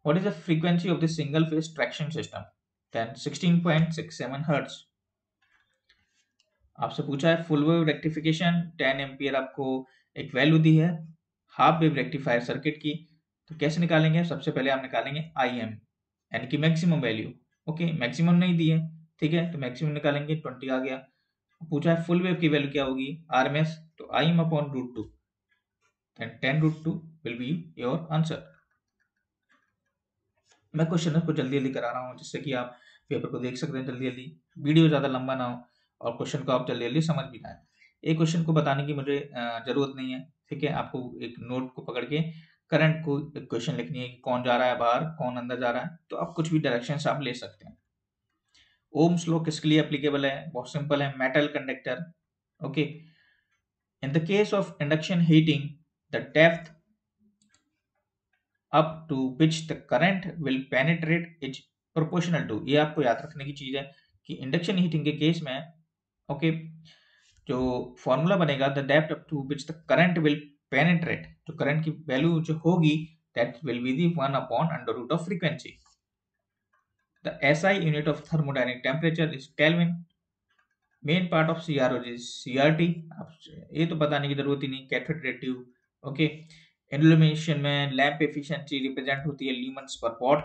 What is the frequency of the single phase traction system? Then 16.67 Hz। आपसे पूछा है फुल वेव रेक्टिफिकेशन 10 एम्पियर, आपको एक वैल्यू दी है हाफ वेव रेक्टिफायर सर्किट की। तो कैसे निकालेंगे, सबसे पहले आप निकालेंगे IM यानी कि मैक्सिमम वैल्यू, ओके। मैक्सिमम नहीं दी है, ठीक है, तो मैक्सिमम निकालेंगे 20 आ गया। पूछा है फुल वेव की वैल्यू क्या होगी RMS, तो IM upon √2, then 10√2 will be your answer। मैं क्वेश्चन को जल्दी जल्दी करा रहा हूँ जिससे कि आप पेपर को देख सकते हैं जल्दी जल्दी, वीडियो ज़्यादा लंबा ना हो और क्वेश्चन को आप जल्दी जल्दी समझ भी पाए। एक क्वेश्चन को बताने की मुझे जरूरत नहीं है, ठीक है। आपको एक नोट को पकड़ के करंट को क्वेश्चन लिखनी है कि कौन जा रहा है बाहर, कौन अंदर जा रहा है, तो आप कुछ भी डायरेक्शन आप ले सकते हैं। ओम्स लॉ किसके लिए एप्लीकेबल है, बहुत सिंपल है, metal conductor, okay. In the case of induction heating the depth up to which the current will penetrate is proportional to, ये आपको याद रखने की चीज है कि इंडक्शन हीटिंग के केस में, ओके, जो फॉर्मूला बनेगा the depth up to which the current will penetrate, जो करंट की वैल्यू जो होगी that will be the 1 upon under root of frequency. The SI unit of thermodynamic temperature is kelvin. Main part of CRO is CRT, ये तो बताने की जरूरत ही नहीं, cathode ray tube, okay. Illumination में लैंप एफिशिएंसी रिप्रेजेंट होती है ल्यूमेंस पर what.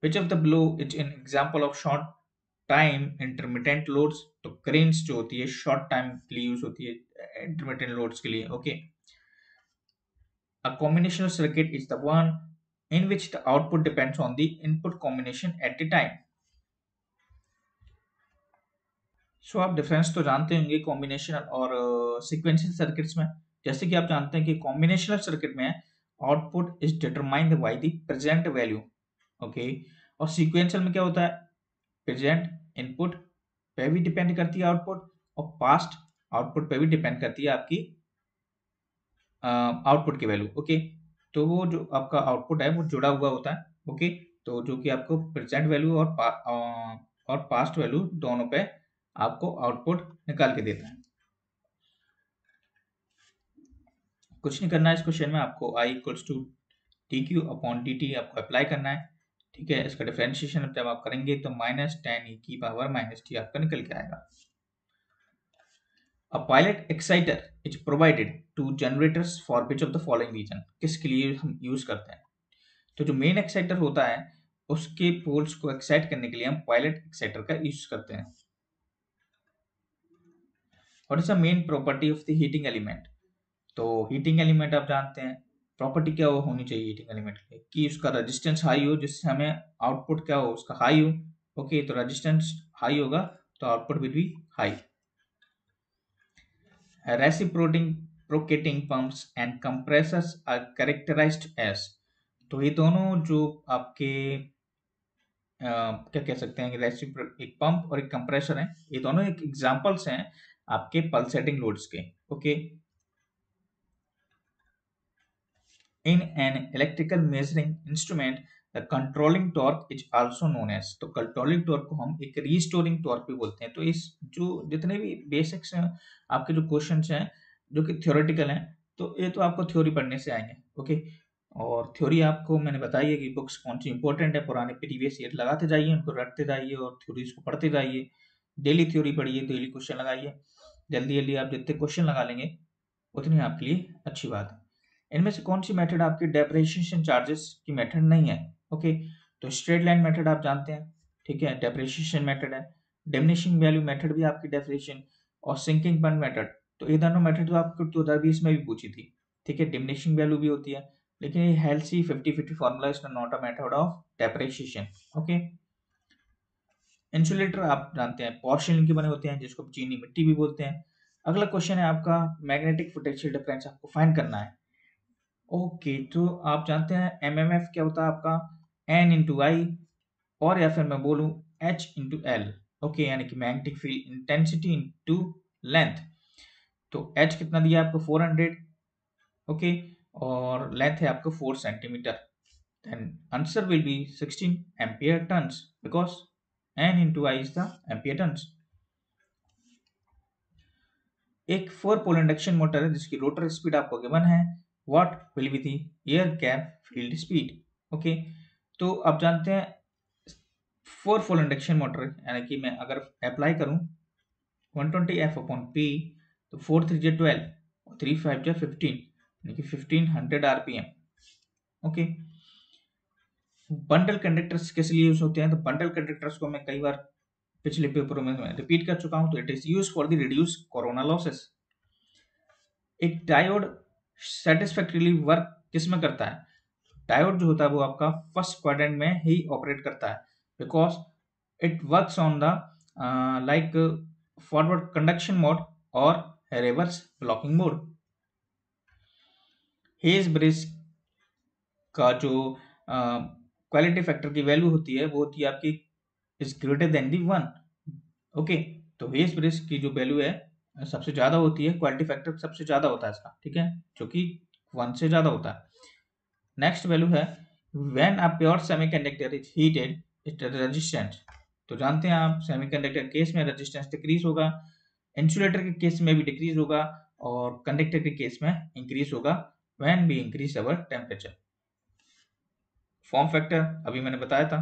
Which of the below is an example of short time intermittent loads, तो क्रेन्स जो होती है शॉर्ट टाइम के लिए यूज होती है इंटरमिटेंट लोड्स के लिए, okay. A combinational circuit is the one in which the output depends on the input combination at the time। सो आप डिफरेंस तो जानते होंगे कॉम्बिनेशनल और सीक्वेंशियल सर्किट्स में। जैसे कि आप जानते हैं कि कॉम्बिनेशनल सर्किट में output is determined by the present value, okay. और सीक्वेंशियल में क्या होता है, प्रेजेंट इनपुट पे भी डिपेंड करती है आउटपुट और पास्ट आउटपुट पे भी डिपेंड करती है आपकी आउटपुट की वैल्यू, ओके। तो वो जो आपका आउटपुट है वो जुड़ा हुआ होता है। ओके, तो जो कि आपको प्रेजेंट वैल्यू और पास्ट वैल्यू दोनों पे आपको आउटपुट निकाल के देता है। कुछ नहीं करना है इस क्वेश्चन में, आपको I equals to T Q upon D T आपको अप्लाई करना है। ठीक है, इसका डिफरेंशिएशन जब आप करेंगे तो माइनस टेन ई की पावर माइनस टी आपका निकल के आएगा। A pilot exciter is provided to generators for which of the following reason, किसके लिए हम यूज करते हैं? तो जो मेन एक्साइटर होता है उसके पोल्स को एक्साइट करने के लिए हम पायलट एक्साइटर का यूज करते हैं। और is the main property of the heating element? तो हीटिंग एलिमेंट आप जानते हैं प्रॉपर्टी क्या होनी चाहिए हीटिंग एलिमेंट की, कि उसका रेजिस्टेंस हाई हो जिससे हमें आउटपुट क्या हो उसका हाई हो। ओके, तो रेजिस्टेंस हाई होगा तो output will be high. Reciprocating pumps and compressors are characterized as, तो ये दोनों जो आपके क्या कह सकते हैं कि एक पंप और एक कंप्रेसर है, ये दोनों एक एग्जांपल्स हैं आपके पल्सेटिंग लोड्स के। Okay, in an electrical measuring instrument the controlling torque is also known as, तो कंट्रोलिंग टॉर्क को हम एक रीस्टोरिंग टॉर्क भी बोलते हैं। तो इस जो जितने भी बेसिक्स हैं आपके जो क्वेश्चंस हैं जो कि थ्योरेटिकल हैं, तो ये तो आपको थ्योरी पढ़ने से आएंगे। ओके, और थ्योरी आपको मैंने बताई है कि बुक्स कौन सी इंपॉर्टेंट है, पुराने प्रीवियस ईयर लगाते जाइए, उनको रटते जाइए और थ्योरीज को पढ़ते जाइए। डेली थ्योरी पढ़िए, डेली क्वेश्चन लगाइए, जल्दी जल्दी आप जितने क्वेश्चन लगा लेंगे उतनी आपके लिए अच्छी बात है। इनमें से कौन सी मेथड आपकी डेप्रिसिएशन चार्जेस की मेथड नहीं है? ओके, तो स्ट्रेट लाइन मेथड आप जानते हैं, ठीक है, डेप्रिसिएशन मेथड है। डिमिनिशिंग वैल्यू मेथड भी आपकी डेप्रिसिएशन, और सिंकिंग फंड मेथड, तो ये दोनों मेथड तो आपको 2020 में भी पूछी थी। ठीक है, डिमिनिशिंग वैल्यू भी होती है, लेकिन ये Halsey 50-50 formula is not a method of depreciation. Okay, insulator आप जानते हैं पोर्सिलेन के बने होते हैं जिसको चीनी मिट्टी भी बोलते हैं। अगला क्वेश्चन है आपका मैग्नेटिक पोटेंशियल डिफरेंस आपको फाइंड करना है। ओके, तो आप जानते हैं एमएमएफ क्या होता है आपका एन इंटू आई, और या फिर मैं बोलूं एच इंटू एल। ओके, यानी कि magnetic field intensity into length. तो एच कितना दिया आपको 400, ओके, और लेंथ है आपको 4 centimetre. Then answer will be 16 ampere turns because N into I is the ampere turns. एक 4 पोल इंडक्शन मोटर है जिसकी रोटर स्पीड आपको गिवन है, what will be the air gap field speed? Okay, तो आप जानते हैं 4 पोल इंडक्शन मोटर यानी कि मैं अगर अप्लाई करूं 120 एफ अपॉन पी, तो 4 3 12 और 3 5 15 यानी कि 1500 आरपीएम। ओके, बंडल कंडक्टर्स किस लिए यूज होते हैं? तो बंडल कंडक्टर्स को मैं कई बार पिछले पेपरों में रिपीट कर चुका हूं, तो it is use for the reduce corona losses. एक डायोड सेटिस्फैक्टरीली वर्क किस में करता है? डायोड जो होता है वो आपका फर्स्ट क्वाड्रेंट में ही ऑपरेट करता है, because it works on the like forward conduction mode और reverse blocking mode. Hay's bridge का जो क्वालिटी फैक्टर की वैल्यू होती है वो होती है आपकी is greater than the 1। Okay, तो हेज ब्रिज की जो वैल्यू है सबसे ज्यादा होती है, क्वालिटी फैक्टर सबसे ज्यादा होता है इसका, ठीक है, जो कि 1 से ज्यादा होता है। नेक्स्ट वैल्यू है when a pure semiconductor is heated it resistance, तो जानते हैं आप सेमीकंडक्टर केस में रेजिस्टेंस डिक्रीज होगा, इंसुलेटर के केस में भी डिक्रीज होगा, और कंडक्टर के केस में इंक्रीज होगा when we increase our temperature. Form factor अभी मैंने बताया था।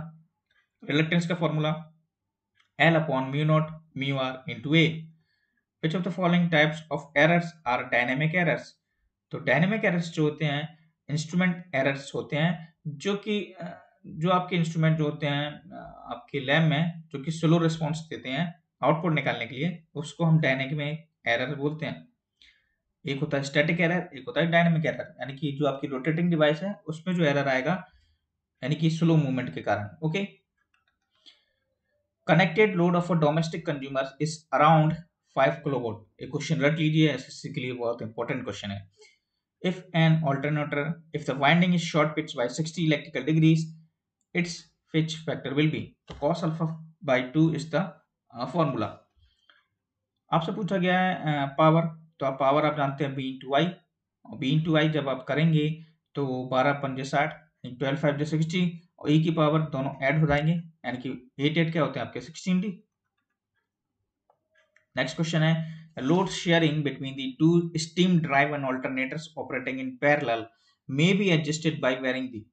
रिलक्टेंस का formula L upon mu naught mu r into A. Which of the following types of errors are dynamic errors? तो डायनेमिक एरर्स जो होते हैं इंस्ट्रूमेंट एरर्स होते हैं, जो कि जो आपके इंस्ट्रूमेंट जो होते हैं आपके लैब में जो कि स्लो रिस्पॉन्स देते हैं आउटपुट निकालने के लिए, उसको हम डायनेमिक एरर बोलते हैं। एक होता है स्टैटिक एरर, एक होता है डायनेमिक एरर, यानी कि जो आपकी रोटेटिंग डिवाइस है उसमें जो एरर आएगा यानी कि स्लो मूवमेंट के कारण। Okay, connected load of a domestic consumer is around 5 kilowatt. एक क्वेश्चन रट लीजिए, एसएससी के लिए बहुत इंपॉर्टेंट क्वेश्चन है। If an alternator, if the winding is short pitch by 60 electrical degrees, its pitch factor will be, तो cos alpha by 2 is the formula। आपसे पूछा गया है पावर, तो आप पावर आप जानते हैं B into I, और B into I जब आप करेंगे तो 12 पंजे 60, 12 5 जो 60 और e की पावर दोनों ऐड हो जाएंगे, यानी कि 8 क्या होते हैं आपके 16D। नेक्स्ट क्वेश्चन है load sharing between the two steam drive and alternators operating in parallel may be adjusted by varying the.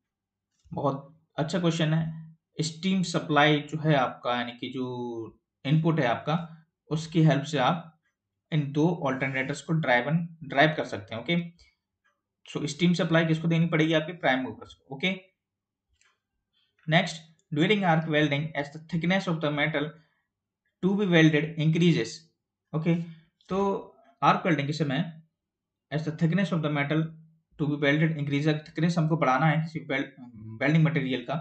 बहुत अच्छा क्वेश्चन है। स्टीम सप्लाई जो है आपका, यानी कि जो इनपुट है आपका, उसकी हेल्प से आप इन दो ऑल्टरनेटर्स को ड्राइव कर सकते हैं। ओके, सो स्टीम सप्लाई किसको देनी पड़ेगी? आपके प्राइम मूवर्स को। Okay, next, during arc welding as the thickness of the metal to be welded increases. Okay, तो आर्क वेल्डिंग के समय as the thickness of the metal to be welded increase, thickness हमको बढ़ाना है किसी welding material का,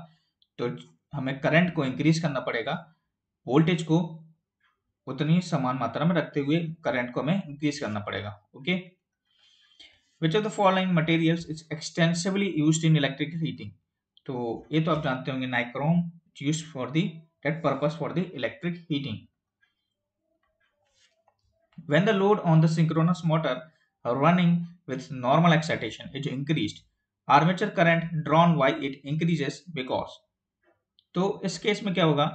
तो हमें करंट को इंक्रीज करना पड़ेगा, वोल्टेज को उतनी समान मात्रा में रखते हुए करंट को हमें इंक्रीज करना पड़ेगा। Okay, which of the following materials is extensively used in electrical heating. तो ये तो आप जानते होंगे, nichrome used for the that purpose for the electric heating. When the load on the synchronous motor running with normal excitation is increased, armature current drawn by it increases because, तो इस case में क्या होगा,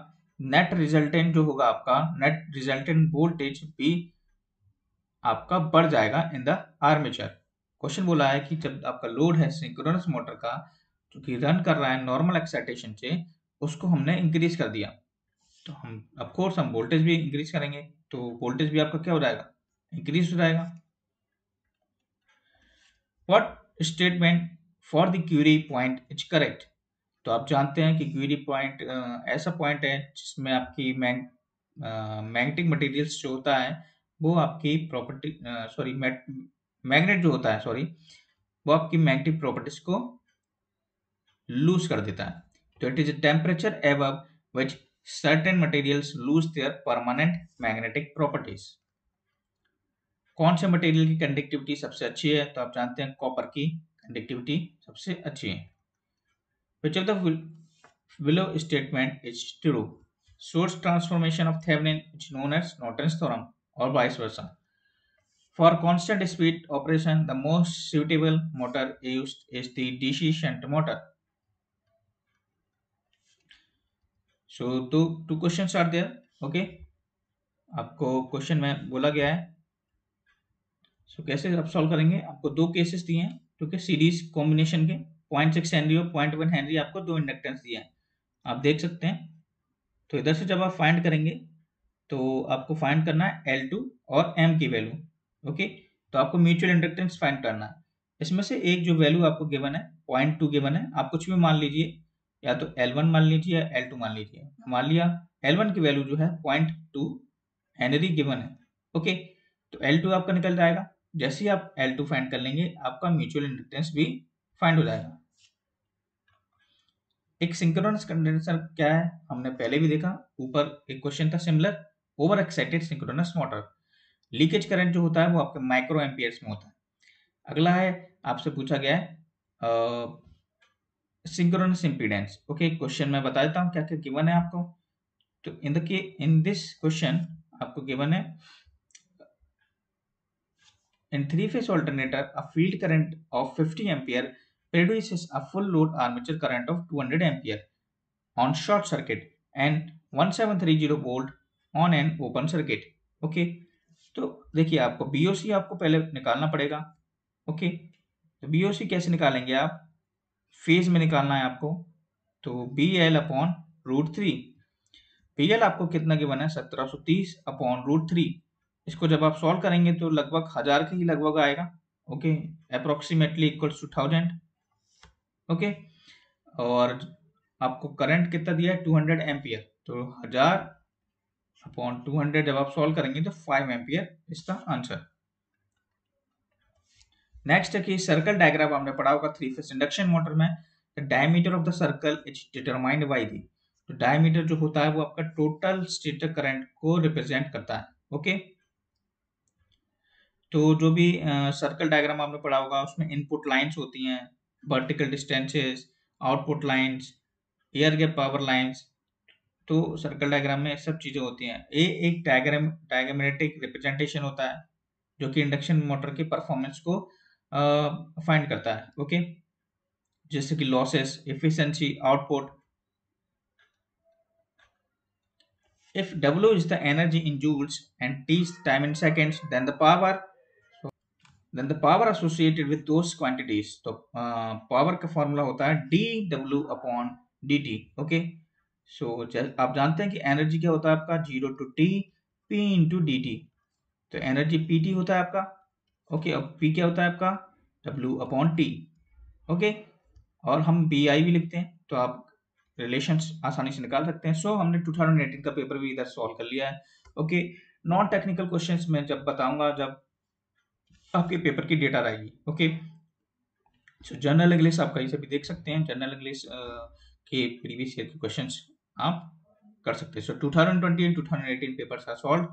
net resultant जो होगा आपका, net resultant voltage भी आपका बढ़ जाएगा इन द आर्मेचर। क्वेश्चन बोला है कि जब आपका लोड है सिंक्रोनस मोटर का जो कि रन कर रहा है नॉर्मल एक्साइटेशन से, उसको हमने इंक्रीज कर दिया, तो हम ऑफ कोर्स हम वोल्टेज भी इंक्रीज करेंगे, तो वोल्टेज भी आपका क्या हो जाएगा, इंक्रीज हो जाएगा। What statement for the Curie point is correct. तो आप जानते हैं कि क्यूरी पॉइंट ऐसा पॉइंट है जिसमें आपकी मैग्नेटिक मटेरियल्स जो होता है वो आपकी प्रॉपर्टी सॉरी मैग्नेट जो होता है, सॉरी, वो आपकी मैग्नेटिक प्रॉपर्टीज को लूज कर देता है। तो it is temperature above which certain materials lose their permanent magnetic properties. कौन से मटेरियल की कंडक्टिविटी सबसे अच्छी है? तो आप जानते हैं कॉपर की कंडक्टिविटी सबसे अच्छी है। Which of the below statement is true? Source transformation of Thevenin is known as Norton's theorem, or vice versa. For constant speed operation, the most suitable motor used is the DC shunt motor. So two questions are there. Okay, आपको question में बोला गया है, सो कैसे आप solve करेंगे। आपको दो केसेस दिए हैं, ठीक है, सीरीज कॉम्बिनेशन के, 0.6 हेनरी और 0.1 हेनरी आपको दो इंडक्टेंस दिए हैं, आप देख सकते हैं। तो इधर से जब आप फाइंड करेंगे तो आपको फाइंड करना है L2 और M की वैल्यू। ओके, तो आपको म्यूचुअल इंडक्टेंस फाइंड करना है। इसमें से एक जो वैल्यू आपको गिवन है 0.2 गिवन है, आप कुछ भी मान लीजिए, या तो L1 मान लीजिए या L2 मान लीजिए। मान लिया L1 की वैल्यू जो है 0.2 हेनरी गिवन है। ओके, तो L2 आपका निकल जाएगा। जैसे ही आप L2 फाइंड कर लेंगे, आपका म्यूचुअल इंडक्टेंस भी फाइंड हो जाएगा। एक सिंक्रोनस कंडेंसर क्या है, हमने पहले भी देखा, ऊपर एक क्वेश्चन था similar, over excited synchronous motor. Leakage current जो होता है वो आपके माइक्रो एम्पियर्स में होता है। अगला है, आपसे पूछा गया है सिंक्रोनस इंपीडेंस। ओके, क्वेश्चन में बता देता हूँ क्या क्या गिवन है आपको। तो इन दिस क्वेश्चन आपको गिवन है, in three-phase alternator, a field current of 50 ampere produces a full load armature current of 200 ampere on short circuit and 1730 volt on an open circuit. Okay, तो देखिए आपको BOC आपको पहले निकालना पड़ेगा। Okay, तो बीओसी कैसे निकालेंगे आप, फेज में निकालना है आपको, तो B L upon root three. B L आपको कितना गिवन है, 1730 अपॉन रूट थ्री। इसको जब आप सॉल्व करेंगे तो लगभग 1000 के ही लगभग आएगा। Okay, approximately equals to 1000। Okay, और आपको करंट कितना दिया है, 200 एम्पियर, तो 1000 अपॉन 200 जब आप सॉल्व करेंगे तो 5 एम्पियर इसका आंसर। नेक्स्ट है कि सर्कल डायग्राम हमने पढ़ा होगा थ्री फेज इंडक्शन मोटर में, the diameter of the circle is determined by the, तो डायमीटर जो होता है वो आपका टोटल स्टेटर करंट को रिप्रेजेंट करता है। ओके, तो जो भी सर्कल डायग्राम आपने पढ़ा होगा उसमें इनपुट लाइंस होती हैं, vertical distances, output lines, air gap power lines, तो सर्कल डायग्राम में सब चीजें होती हैं। ये एक डायग्रामेटिक रिप्रेजेंटेशन होता है जो कि इंडक्शन मोटर की परफॉर्मेंस को फाइंड करता है। ओके, जैसे कि losses, efficiency, output. If W is the energy in joules and T is time in seconds, then the power associated with those quantities. तो पावर का फॉर्मूला होता है dW/dt. ओके, सो आप जानते हैं कि एनर्जी क्या होता है आपका, 0 to T P into dt. तो एनर्जी PT होता है आपका. ओके, अब P क्या होता है आपका, W/T. ओके, और हम BI भी लिखते हैं, तो आप रिलेशंस आसानी से निकाल सकते हैं. सो हमने 2018 का पेपर भी इधर सॉल्व कर लिया है. ओके, नॉन टेक्निकल क्वेश्चंस में जब बताऊंगा जब आपके पेपर की डेटा आएगी. ओके, सो जनरल इंग्लिश आप कहीं से भी देख सकते हैं. जनरल इंग्लिश के प्रीवियस ईयर के क्वेश्चंस आप कर सकते हैं. सो 2020 and 2018 पेपर्स आर सॉल्व.